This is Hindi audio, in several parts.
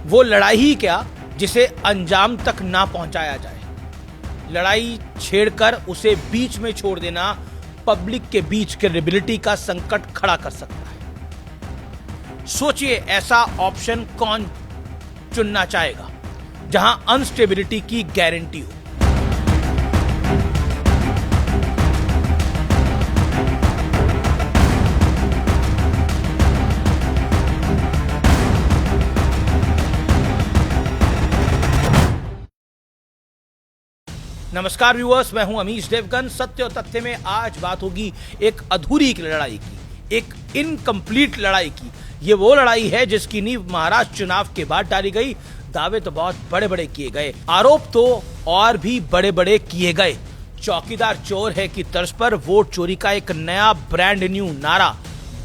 वो लड़ाई ही क्या जिसे अंजाम तक ना पहुंचाया जाए। लड़ाई छेड़कर उसे बीच में छोड़ देना पब्लिक के बीच क्रेडिबिलिटी का संकट खड़ा कर सकता है। सोचिए, ऐसा ऑप्शन कौन चुनना चाहेगा जहां अनस्टेबिलिटी की गारंटी हो। नमस्कार व्यूअर्स, मैं हूं अमीश देवगन। सत्य और तथ्य में आज बात होगी एक अधूरी लड़ाई की, एक इनकम्प्लीट लड़ाई की। ये वो लड़ाई है जिसकी नींव महाराष्ट्र चुनाव के बाद डाली गई। दावे तो बहुत बड़े बड़े किए गए, आरोप तो और भी बड़े बड़े किए गए। चौकीदार चोर है की तर्ज पर वोट चोरी का एक नया ब्रांड न्यू नारा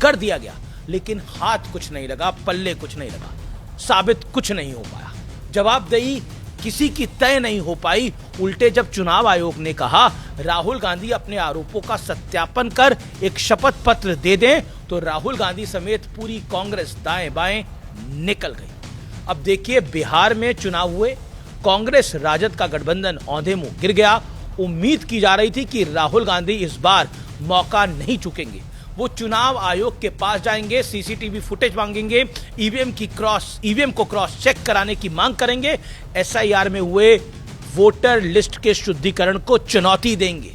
कर दिया गया, लेकिन हाथ कुछ नहीं लगा, पल्ले कुछ नहीं लगा, साबित कुछ नहीं हो पाया, जवाबदेही किसी की तय नहीं हो पाई। उल्टे जब चुनाव आयोग ने कहा राहुल गांधी अपने आरोपों का सत्यापन कर एक शपथ पत्र दे दें, तो राहुल गांधी समेत पूरी कांग्रेस दाएं बाएं निकल गई। अब देखिए, बिहार में चुनाव हुए, कांग्रेस राजद का गठबंधन औंधे मुंह गिर गया। उम्मीद की जा रही थी कि राहुल गांधी इस बार मौका नहीं चूकेंगे। वो चुनाव आयोग के पास जाएंगे, सीसीटीवी फुटेज मांगेंगे, ईवीएम को क्रॉस चेक कराने की मांग करेंगे, एसआईआर में हुए वोटर लिस्ट के शुद्धिकरण को चुनौती देंगे।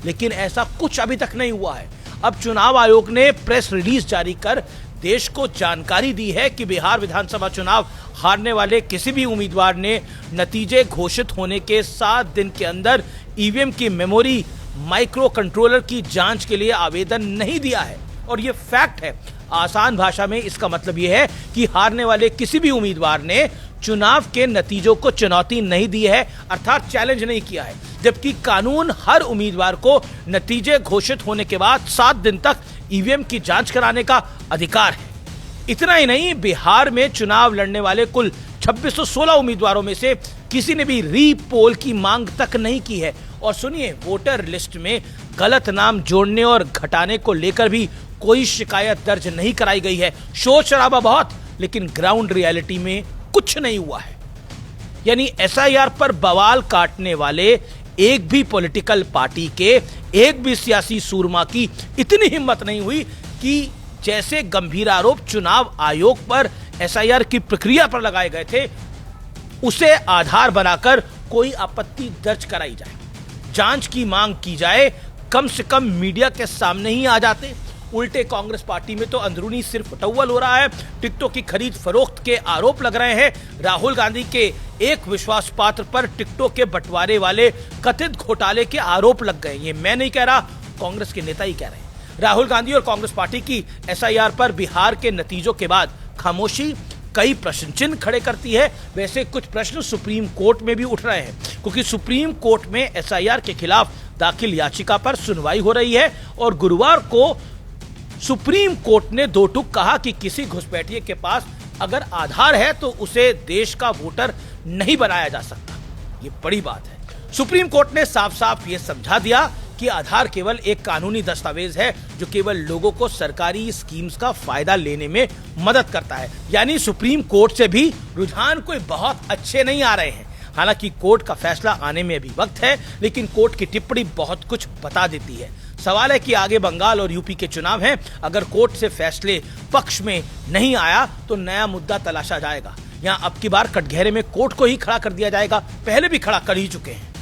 लेकिन ऐसा कुछ अभी तक नहीं हुआ है। अब चुनाव आयोग ने प्रेस रिलीज जारी कर देश को जानकारी दी है कि बिहार विधानसभा चुनाव हारने वाले किसी भी उम्मीदवार ने नतीजे घोषित होने के 7 दिन के अंदर ईवीएम की मेमोरी माइक्रो कंट्रोलर की जांच के लिए आवेदन नहीं दिया है। और यह फैक्ट है। आसान भाषा में इसका मतलब यह है कि हारने वाले किसी भी उम्मीदवार ने चुनाव के नतीजों को चुनौती नहीं दी है, अर्थात चैलेंज नहीं किया है। जबकि कानून हर उम्मीदवार को नतीजे घोषित होने के बाद 7 दिन तक ईवीएम की जांच कराने का अधिकार है। इतना ही नहीं, बिहार में चुनाव लड़ने वाले कुल 2616 उम्मीदवारों में से किसी ने भी रीपोल की मांग तक नहीं की है। और सुनिए, वोटर लिस्ट में गलत नाम जोड़ने और घटाने को लेकर भी कोई शिकायत दर्ज नहीं कराई गई है। शोर शराबा बहुत, लेकिन ग्राउंड रियलिटी में कुछ नहीं हुआ है। यानी एसआईआर पर बवाल काटने वाले एक भी पॉलिटिकल पार्टी के, एक भी सियासी सूरमा की इतनी हिम्मत नहीं हुई कि जैसे गंभीर आरोप चुनाव आयोग पर एसआईआर की प्रक्रिया पर लगाए गए थे, उसे आधार बनाकर कोई आपत्ति दर्ज कराई जाए, जांच की मांग की जाए, कम से कम मीडिया के सामने ही आ जाते। उल्टे कांग्रेस पार्टी में तो अंदरूनी सिर्फ टव्वल हो रहा है। टिकटों की खरीद फरोख्त के आरोप लग रहे हैं। राहुल गांधी के एक विश्वास पात्र पर टिकटों के बंटवारे वाले कथित घोटाले के आरोप लग गए। ये मैं नहीं कह रहा, कांग्रेस के नेता ही कह रहे हैं। राहुल गांधी और कांग्रेस पार्टी की एसआईआर पर बिहार के नतीजों के बाद खामोशी कई प्रश्न चिन्ह खड़े करती है। वैसे कुछ प्रश्न सुप्रीम कोर्ट में भी उठ रहे हैं, क्योंकि सुप्रीम कोर्ट में एसआईआर के खिलाफ दाखिल याचिका पर सुनवाई हो रही है। और गुरुवार को सुप्रीम कोर्ट ने दो टूक कहा कि किसी घुसपैठिए के पास अगर आधार है तो उसे देश का वोटर नहीं बनाया जा सकता। ये बड़ी बात है। सुप्रीम कोर्ट ने साफ साफ ये समझा दिया कि आधार केवल एक कानूनी दस्तावेज है जो केवल लोगों को सरकारी स्कीम्स का फायदा लेने में मदद करता है। यानी सुप्रीम कोर्ट से भी रुझान कोई बहुत अच्छे नहीं आ रहे हैं। हालांकि कोर्ट का फैसला आने में अभी वक्त है, लेकिन कोर्ट की टिप्पणी बहुत कुछ बता देती है। सवाल है कि आगे बंगाल और यूपी के चुनाव हैं। अगर कोर्ट से फैसले पक्ष में नहीं आया तो नया मुद्दा तलाशा जाएगा। यहाँ अब की बार कटघरे में कोर्ट को ही खड़ा कर दिया जाएगा। पहले भी खड़ा कर ही चुके हैं।